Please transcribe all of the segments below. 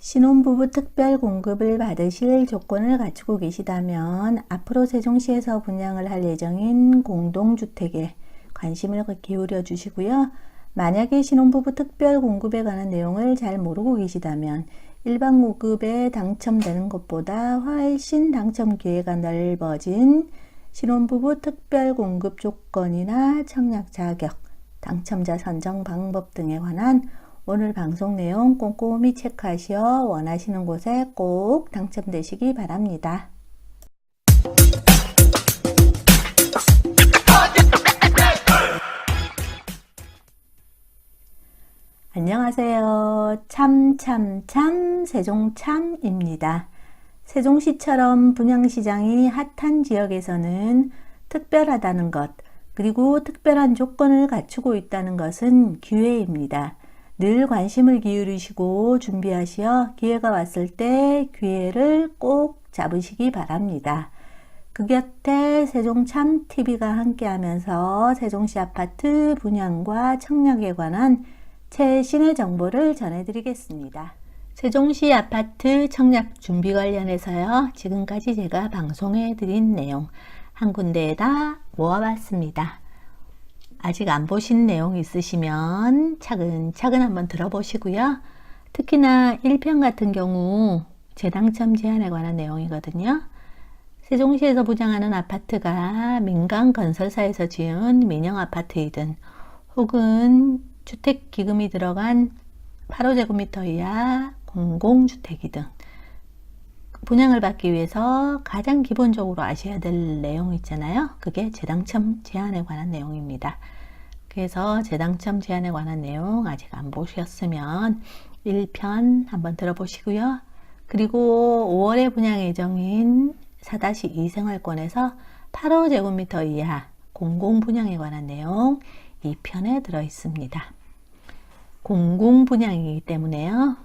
신혼부부 특별 공급을 받으실 조건을 갖추고 계시다면 앞으로 세종시에서 분양을 할 예정인 공동주택에 관심을 기울여 주시고요. 만약에 신혼부부 특별 공급에 관한 내용을 잘 모르고 계시다면 일반 공급에 당첨되는 것보다 훨씬 당첨 기회가 넓어진 신혼부부 특별 공급 조건이나 청약 자격, 당첨자 선정 방법 등에 관한 오늘 방송 내용 꼼꼼히 체크하시어 원하시는 곳에 꼭 당첨되시기 바랍니다. 안녕하세요. 참참참 세종참입니다. 세종시처럼 분양시장이 핫한 지역에서는 특별하다는 것, 그리고 특별한 조건을 갖추고 있다는 것은 기회입니다. 늘 관심을 기울이시고 준비하시어 기회가 왔을 때 기회를 꼭 잡으시기 바랍니다. 그 곁에 세종참TV가 함께하면서 세종시 아파트 분양과 청약에 관한 최신의 정보를 전해드리겠습니다. 세종시 아파트 청약 준비 관련해서요, 지금까지 제가 방송해드린 내용 한 군데에다 모아봤습니다. 아직 안 보신 내용 있으시면 차근차근 한번 들어보시고요. 특히나 1편 같은 경우 재당첨 제한에 관한 내용이거든요. 세종시에서 분양하는 아파트가 민간 건설사에서 지은 민영 아파트이든 혹은 주택기금이 들어간 8호제곱미터 이하 공공주택이든 분양을 받기 위해서 가장 기본적으로 아셔야 될 내용 있잖아요. 그게 재당첨 제한에 관한 내용입니다. 그래서 재당첨 제한에 관한 내용 아직 안 보셨으면 1편 한번 들어보시고요. 그리고 5월에 분양 예정인 4-2 생활권에서 8호제곱미터 이하 공공분양에 관한 내용 2편에 들어 있습니다. 공공분양이기 때문에요,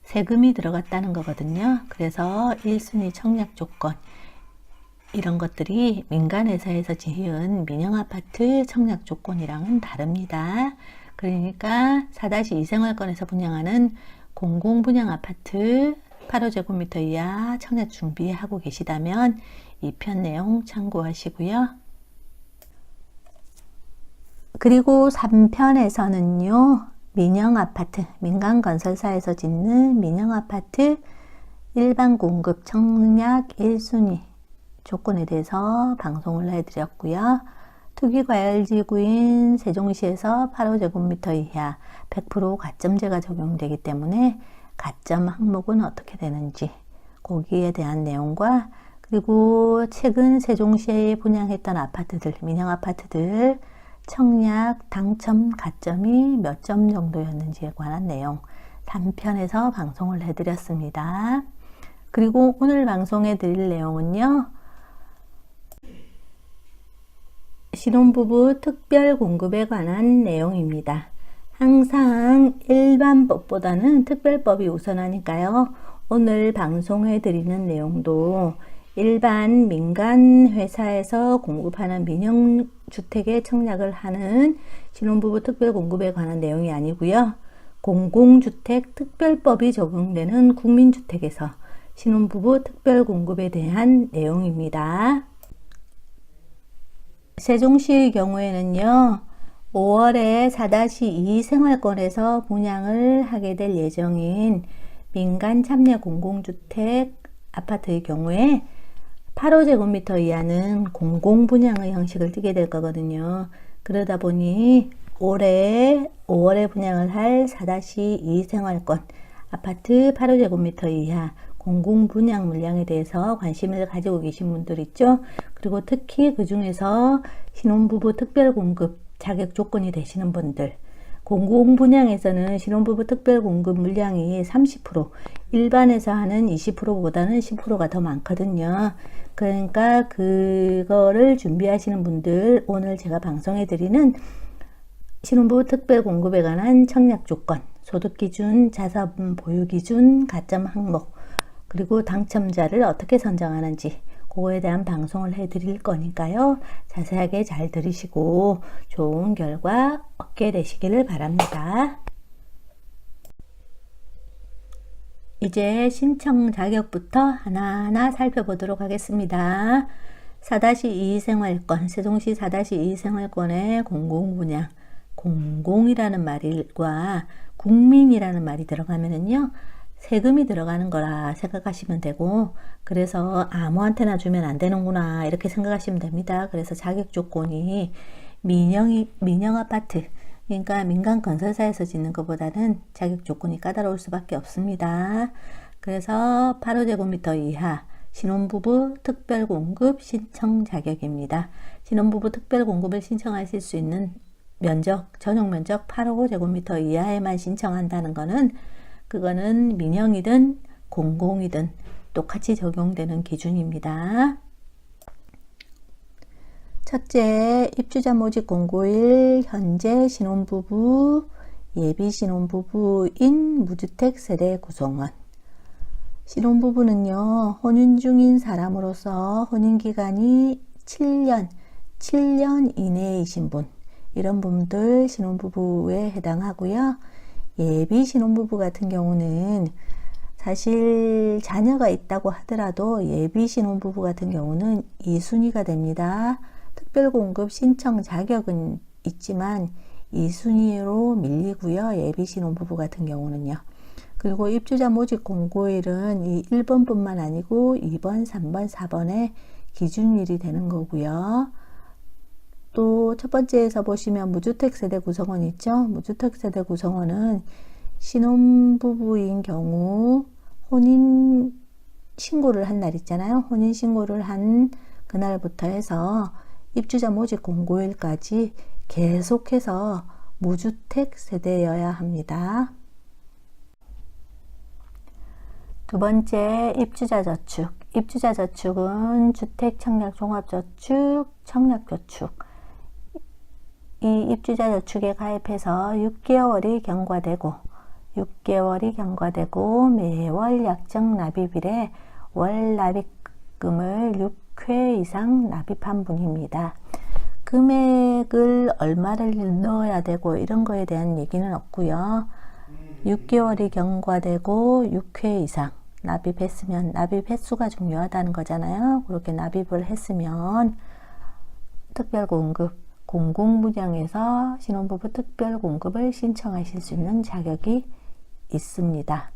세금이 들어갔다는 거거든요. 그래서 1순위 청약 조건, 이런 것들이 민간회사에서 지은 민영아파트 청약 조건이랑은 다릅니다. 그러니까 4-2 생활권에서 분양하는 공공분양아파트 8호제곱미터 이하 청약 준비하고 계시다면 2편 내용 참고하시고요. 그리고 3편에서는요, 민영아파트, 민간건설사에서 짓는 민영아파트 일반 공급 청약 1순위 조건에 대해서 방송을 해드렸고요. 투기과열지구인 세종시에서 8호제곱미터 이하 100% 가점제가 적용되기 때문에 가점 항목은 어떻게 되는지, 거기에 대한 내용과 그리고 최근 세종시에 분양했던 아파트들, 민영아파트들 청약 당첨 가점이 몇 점 정도였는지에 관한 내용 3편에서 방송을 해드렸습니다. 그리고 오늘 방송해 드릴 내용은요, 신혼부부 특별 공급에 관한 내용입니다. 항상 일반법보다는 특별법이 우선하니까요, 오늘 방송해 드리는 내용도 일반 민간 회사에서 공급하는 민영주택에 청약을 하는 신혼부부 특별 공급에 관한 내용이 아니고요, 공공주택 특별법이 적용되는 국민주택에서 신혼부부 특별 공급에 대한 내용입니다. 세종시의 경우에는요, 5월에 4-2 생활권에서 분양을 하게 될 예정인 민간 참여 공공주택 아파트의 경우에 8호제곱미터 이하는 공공분양의 형식을 띠게 될 거거든요. 그러다 보니 올해 5월에 분양을 할 4-2 생활권 아파트 8호제곱미터 이하 공공분양 물량에 대해서 관심을 가지고 계신 분들 있죠. 그리고 특히 그 중에서 신혼부부 특별공급 자격 조건이 되시는 분들, 공공분양에서는 신혼부부 특별공급 물량이 30%, 일반에서 하는 20%보다는 10%가 더 많거든요. 그러니까 그거를 준비하시는 분들, 오늘 제가 방송해 드리는 신혼부부 특별공급에 관한 청약 조건, 소득기준, 자산 보유기준, 가점 항목, 그리고 당첨자를 어떻게 선정하는지, 그거에 대한 방송을 해드릴 거니까요, 자세하게 잘 들으시고 좋은 결과 얻게 되시기를 바랍니다. 이제 신청 자격부터 하나하나 살펴보도록 하겠습니다. 4-2 생활권, 세종시 4-2 생활권의 공공분양, 공공이라는 말과 국민이라는 말이 들어가면은요, 세금이 들어가는 거라 생각하시면 되고, 그래서 아무한테나 주면 안 되는구나 이렇게 생각하시면 됩니다. 그래서 자격 조건이 민영 아파트, 그러니까 민간 건설사에서 짓는 것보다는 자격 조건이 까다로울 수밖에 없습니다. 그래서 8호제곱미터 이하 신혼부부 특별공급 신청 자격입니다. 신혼부부 특별공급을 신청하실 수 있는 면적, 전용 면적 8호제곱미터 이하에만 신청한다는 거는, 그거는 민영이든 공공이든 똑같이 적용되는 기준입니다. 첫째, 입주자 모집 공고일 현재 신혼부부, 예비 신혼부부인 무주택 세대 구성원. 신혼부부는요, 혼인 중인 사람으로서 혼인기간이 7년 이내이신 분, 이런 분들 신혼부부에 해당하고요. 예비 신혼부부 같은 경우는 사실 자녀가 있다고 하더라도 예비 신혼부부 같은 경우는 2순위가 됩니다. 특별공급 신청 자격은 있지만 2순위로 밀리고요. 예비 신혼부부 같은 경우는요. 그리고 입주자 모집 공고일은 이 1번 뿐만 아니고 2번, 3번, 4번의 기준일이 되는 거고요. 또 첫 번째에서 보시면 무주택 세대 구성원 있죠. 무주택 세대 구성원은 신혼부부인 경우 혼인 신고를 한 날 있잖아요. 혼인 신고를 한 그날부터 해서 입주자 모집 공고일까지 계속해서 무주택 세대여야 합니다. 두 번째, 입주자 저축. 입주자 저축은 주택 청약 종합저축, 청약저축. 이 입주자 저축에 가입해서 6개월이 경과되고 매월 약정 납입일에 월 납입금을 6회 이상 납입한 분입니다. 금액을 얼마를 넣어야 되고 이런 거에 대한 얘기는 없고요. 6개월이 경과되고 6회 이상 납입했으면, 납입 횟수가 중요하다는 거잖아요. 그렇게 납입을 했으면 특별공급, 공공분양에서 신혼부부 특별공급을 신청하실 수 있는 자격이 있습니다.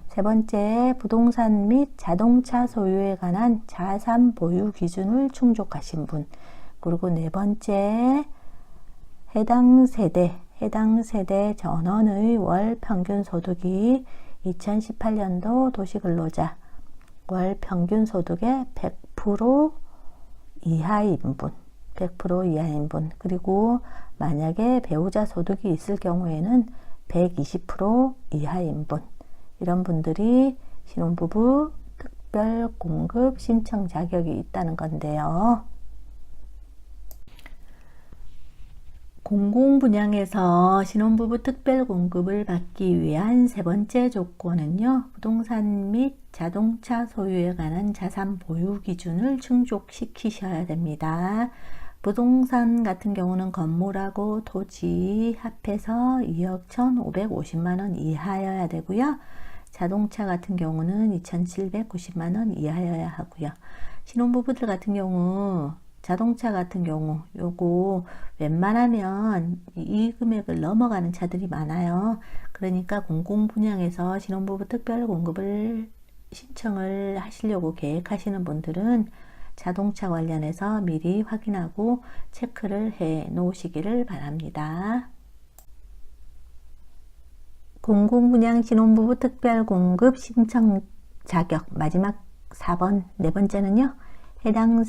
세 번째, 부동산 및 자동차 소유에 관한 자산 보유 기준을 충족하신 분. 그리고 네 번째, 해당 세대 전원의 월 평균 소득이 2018년도 도시근로자 월 평균 소득의 100% 이하인 분, 그리고 만약에 배우자 소득이 있을 경우에는 120% 이하인 분, 이런 분들이 신혼부부 특별공급 신청 자격이 있다는 건데요. 공공분양에서 신혼부부 특별공급을 받기 위한 세 번째 조건은요, 부동산 및 자동차 소유에 관한 자산 보유 기준을 충족시키셔야 됩니다. 부동산 같은 경우는 건물하고 토지 합해서 2억 1,550만원 이하여야 되고요. 자동차 같은 경우는 2,790만원 이하여야 하고요. 신혼부부들 같은 경우, 자동차 같은 경우 요거 웬만하면 이 금액을 넘어가는 차들이 많아요. 그러니까 공공분양에서 신혼부부 특별공급을 신청을 하시려고 계획하시는 분들은 자동차 관련해서 미리 확인하고 체크를 해 놓으시기를 바랍니다. 공공분양 신혼부부 특별공급 신청 자격 마지막 4번, 네 번째는요, 해당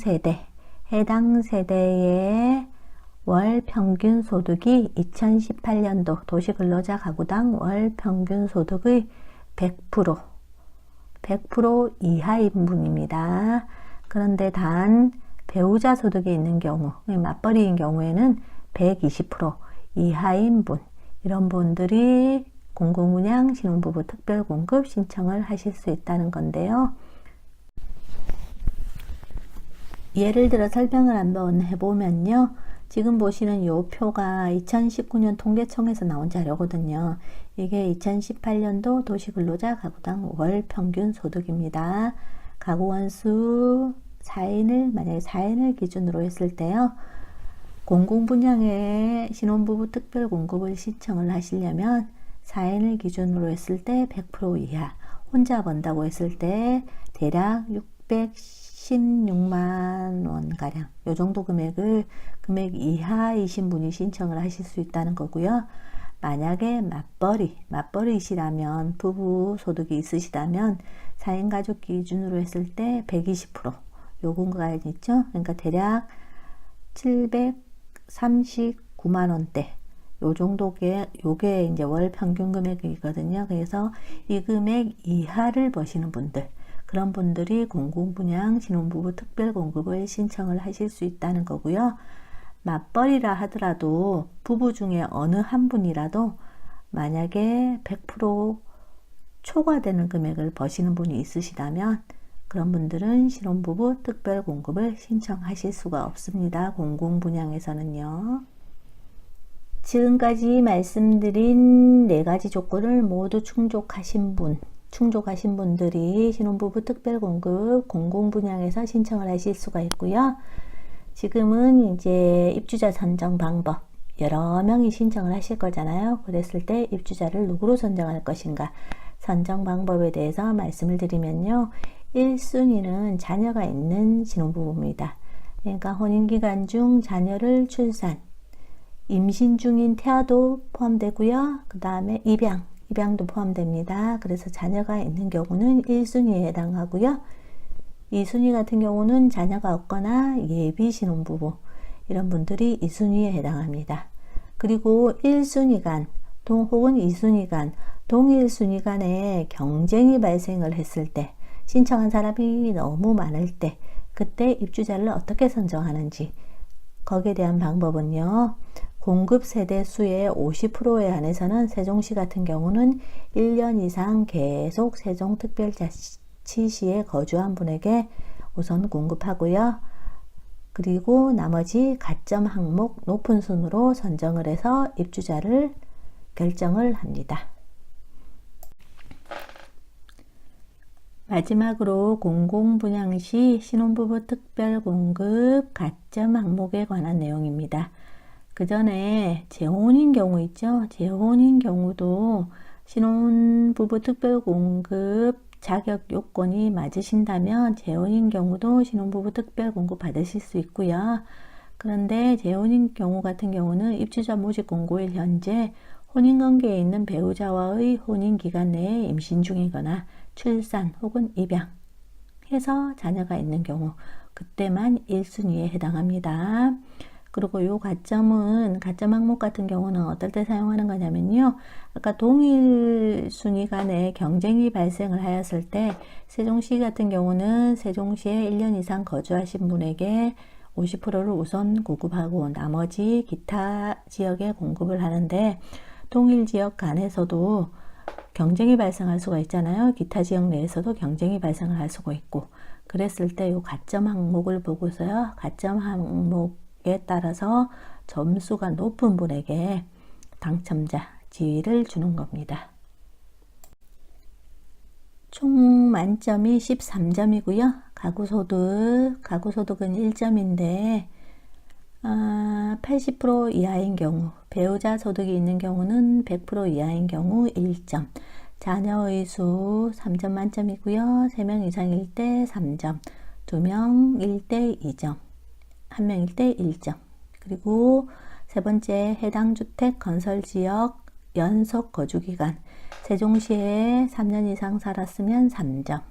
세대의 월 평균 소득이 2018년도 도시근로자 가구당 월 평균 소득의 100% 이하인 분입니다. 그런데 단 배우자 소득이 있는 경우, 맞벌이인 경우에는 120% 이하인 분, 이런 분들이 공공분양 신혼부부 특별공급 신청을 하실 수 있다는 건데요. 예를 들어 설명을 한번 해보면요. 지금 보시는 이 표가 2019년 통계청에서 나온 자료거든요. 이게 2018년도 도시근로자 가구당 월 평균 소득입니다. 가구 원수 4인을 만약에 4인을 기준으로 했을 때요. 공공분양에 신혼부부 특별공급을 신청을 하시려면 4인을 기준으로 했을 때 100% 이하, 혼자 번다고 했을 때 대략 616만 원가량 요 정도 금액 이하이신 분이 신청을 하실 수 있다는 거고요. 만약에 맞벌이시라면 부부 소득이 있으시다면 4인 가족 기준으로 했을 때 120% 요금가 있죠. 그러니까 대략 739만 원대 요 정도게 요게 이제 월 평균 금액이거든요. 그래서 이 금액 이하를 버시는 분들, 그런 분들이 공공분양 신혼부부 특별공급을 신청을 하실 수 있다는 거고요. 맞벌이라 하더라도 부부 중에 어느 한 분이라도 만약에 100% 초과되는 금액을 버시는 분이 있으시다면 그런 분들은 신혼부부 특별공급을 신청하실 수가 없습니다. 공공분양에서는요. 지금까지 말씀드린 4가지 조건을 모두 충족하신 분들이 신혼부부 특별공급 공공분양에서 신청을 하실 수가 있고요. 지금은 이제 입주자 선정 방법, 여러 명이 신청을 하실 거잖아요. 그랬을 때 입주자를 누구로 선정할 것인가, 선정 방법에 대해서 말씀을 드리면요. 1순위는 자녀가 있는 신혼부부입니다. 그러니까 혼인기간 중 자녀를 출산, 임신 중인 태아도 포함되고요. 그 다음에 입양도 포함됩니다. 그래서 자녀가 있는 경우는 1순위에 해당하고요. 2순위 같은 경우는 자녀가 없거나 예비 신혼부부, 이런 분들이 2순위에 해당합니다. 그리고 1순위간 혹은 2순위간, 동일순위간에 경쟁이 발생을 했을 때, 신청한 사람이 너무 많을 때, 그때 입주자를 어떻게 선정하는지, 거기에 대한 방법은요. 공급 세대 수의 50%에 한해서는 세종시 같은 경우는 1년 이상 계속 세종특별자치시에 거주한 분에게 우선 공급하고요. 그리고 나머지 가점 항목 높은 순으로 선정을 해서 입주자를 결정을 합니다. 마지막으로 공공분양 시 신혼부부 특별공급 가점 항목에 관한 내용입니다. 그 전에 재혼인 경우 있죠. 재혼인 경우도 신혼부부 특별공급 자격 요건이 맞으신다면 재혼인 경우도 신혼부부 특별공급 받으실 수 있고요. 그런데 재혼인 경우 같은 경우는 입주자 모집 공고일 현재 혼인관계에 있는 배우자와의 혼인기간 내에 임신 중이거나 출산 혹은 입양해서 자녀가 있는 경우, 그때만 1순위에 해당합니다. 그리고 요 가점 항목 같은 경우는 어떨 때 사용하는 거냐면요. 아까 동일 순위 간에 경쟁이 발생을 하였을 때 세종시 같은 경우는 세종시에 1년 이상 거주하신 분에게 50%를 우선 공급하고 나머지 기타 지역에 공급을 하는데, 동일 지역 간에서도 경쟁이 발생할 수가 있잖아요. 기타 지역 내에서도 경쟁이 발생을 할 수가 있고, 그랬을 때 요 가점 항목을 보고서요. 가점 항목에 따라서 점수가 높은 분에게 당첨자 지위를 주는 겁니다. 총 만점이 13점이고요. 가구소득은 1점인데 80% 이하인 경우, 배우자 소득이 있는 경우는 100% 이하인 경우 1점, 자녀의 수 3점 만점이고요. 3명 이상일 때 3점, 2명일 때 2점, 1명일 때 1점. 그리고 세 번째, 해당 주택 건설 지역 연속 거주기간, 세종시에 3년 이상 살았으면 3점,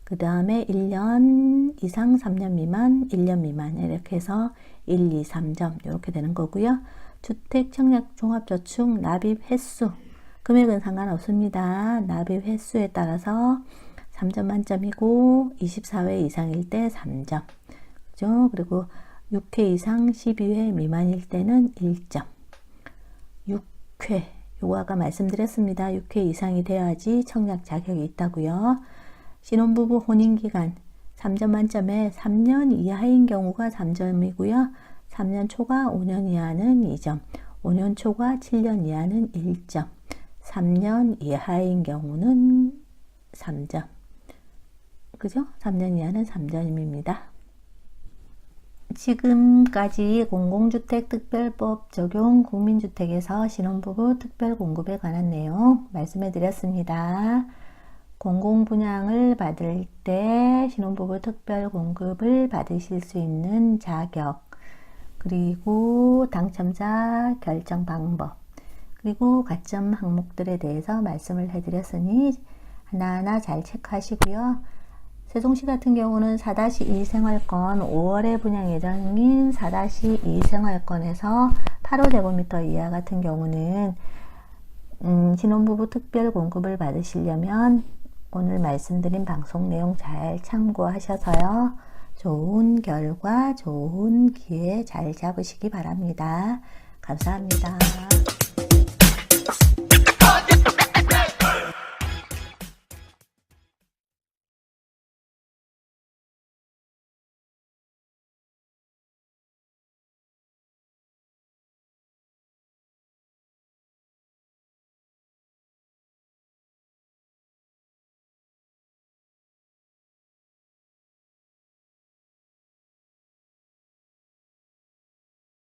그 다음에 1년 이상 3년 미만, 1년 미만, 이렇게 해서 1, 2, 3점 이렇게 되는 거고요. 주택 청약 종합저축 납입 횟수, 금액은 상관없습니다. 납입 횟수에 따라서 3점 만점이고 24회 이상일 때 3점, 그죠? 그리고 6회 이상 12회 미만일 때는 1점. 6회, 요거 아까 말씀드렸습니다. 6회 이상이 돼야지 청약 자격이 있다고요. 신혼부부 혼인기간 3점 만점에 3년 이하인 경우가 3점이고요. 3년 초과 5년 이하는 2점, 5년 초과 7년 이하는 1점, 3년 이하인 경우는 3점. 그죠? 3년 이하는 3점입니다. 지금까지 공공주택특별법 적용 국민주택에서 신혼부부 특별공급에 관한 내용 말씀해 드렸습니다. 공공분양을 받을 때 신혼부부 특별공급을 받으실 수 있는 자격, 그리고 당첨자 결정 방법, 그리고 가점 항목들에 대해서 말씀을 해드렸으니 하나하나 잘 체크하시고요. 세종시 같은 경우는 4-2 생활권 5월에 분양 예정인 4-2 생활권에서 8호제곱미터 이하 같은 경우는 신혼부부 특별 공급을 받으시려면 오늘 말씀드린 방송 내용 잘 참고하셔서요. 좋은 결과, 좋은 기회 잘 잡으시기 바랍니다. 감사합니다.